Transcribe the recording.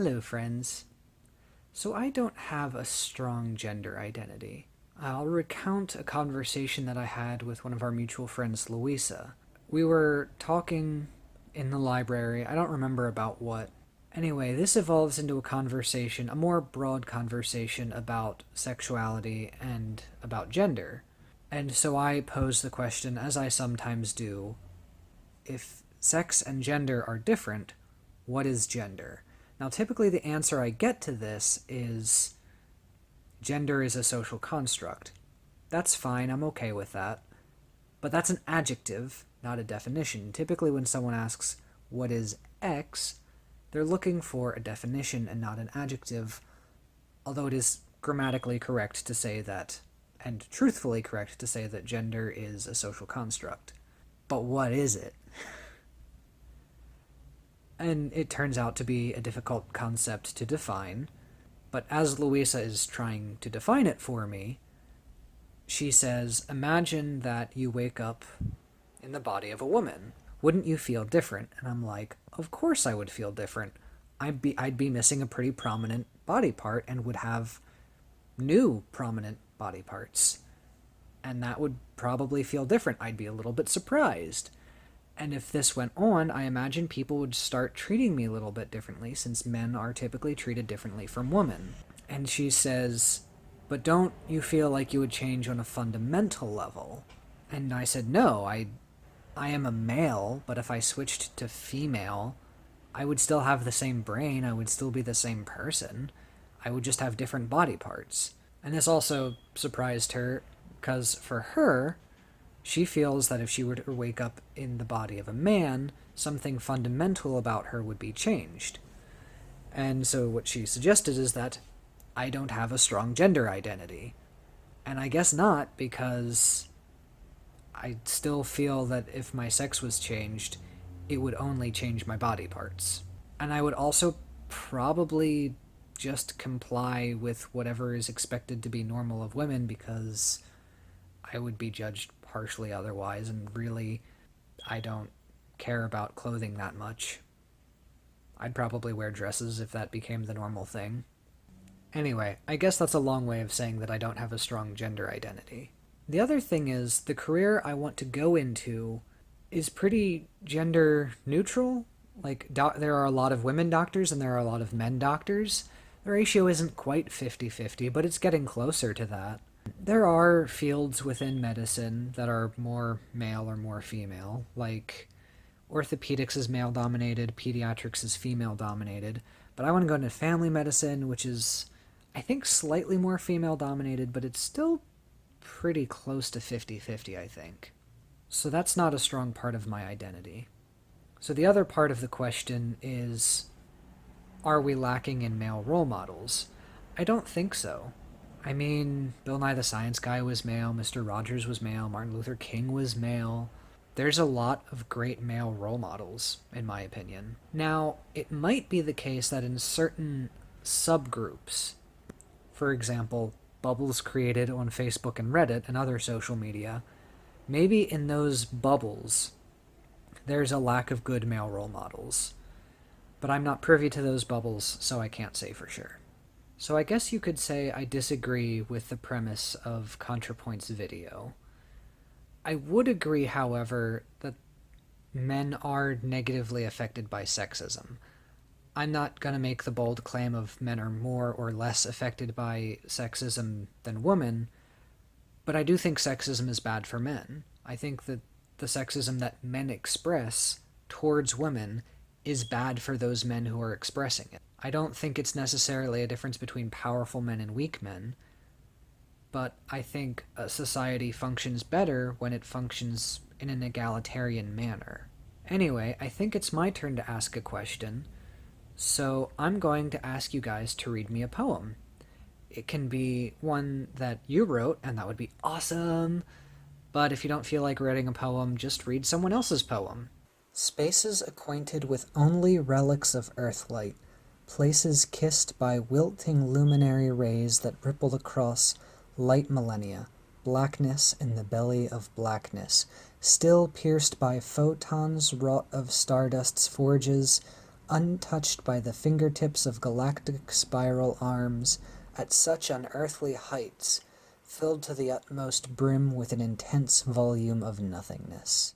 Hello, friends. So I don't have a strong gender identity. I'll recount a conversation that I had with one of our mutual friends, Louisa. We were talking in the library. I don't remember about what. Anyway, this evolves into a conversation, a more broad conversation about sexuality and about gender. And so I pose the question, as I sometimes do, if sex and gender are different, what is gender? Now, typically, the answer I get to this is gender is a social construct. That's fine, I'm okay with that. But that's an adjective, not a definition. Typically, when someone asks, what is X, they're looking for a definition and not an adjective, although it is grammatically correct to say that, and truthfully correct to say that gender is a social construct. But what is it? And it turns out to be a difficult concept to define. But as Louisa is trying to define it for me, she says, imagine that you wake up in the body of a woman. Wouldn't you feel different? And I'm like, of course I would feel different. I'd be missing a pretty prominent body part and would have new prominent body parts. And that would probably feel different. I'd be a little bit surprised. And if this went on, I imagine people would start treating me a little bit differently, since men are typically treated differently from women. And she says, but don't you feel like you would change on a fundamental level? And I said, no, I am a male, but if I switched to female, I would still have the same brain, I would still be the same person. I would just have different body parts. And this also surprised her, because for her, she feels that if she were to wake up in the body of a man, something fundamental about her would be changed. And so what she suggested is that I don't have a strong gender identity. And I guess not, because I still feel that if my sex was changed, it would only change my body parts. And I would also probably just comply with whatever is expected to be normal of women, because I would be judged harshly otherwise, and really, I don't care about clothing that much. I'd probably wear dresses if that became the normal thing. Anyway, I guess that's a long way of saying that I don't have a strong gender identity. The other thing is, the career I want to go into is pretty gender neutral. Like, there are a lot of women doctors and there are a lot of men doctors. The ratio isn't quite 50-50, but it's getting closer to that. There are fields within medicine that are more male or more female, like orthopedics is male dominated, pediatrics is female dominated, but I want to go into family medicine, which is, I think, slightly more female dominated, but it's still pretty close to 50-50, I think. So that's not a strong part of my identity. So the other part of the question is, are we lacking in male role models? I don't think so. I mean, Bill Nye the Science Guy was male, Mr. Rogers was male, Martin Luther King was male. There's a lot of great male role models, in my opinion. Now, it might be the case that in certain subgroups, for example, bubbles created on Facebook and Reddit and other social media, maybe in those bubbles, there's a lack of good male role models. But I'm not privy to those bubbles, so I can't say for sure. So I guess you could say I disagree with the premise of ContraPoint's video. I would agree, however, that men are negatively affected by sexism. I'm not going to make the bold claim of men are more or less affected by sexism than women, but I do think sexism is bad for men. I think that the sexism that men express towards women is bad for those men who are expressing it. I don't think it's necessarily a difference between powerful men and weak men, but I think a society functions better when it functions in an egalitarian manner. Anyway, I think it's my turn to ask a question, so I'm going to ask you guys to read me a poem. It can be one that you wrote, and that would be awesome, but if you don't feel like writing a poem, just read someone else's poem. Spaces acquainted with only relics of earthlight, places kissed by wilting luminary rays that rippled across light millennia, blackness in the belly of blackness, still pierced by photons wrought of stardust's forges, untouched by the fingertips of galactic spiral arms, at such unearthly heights, filled to the utmost brim with an intense volume of nothingness.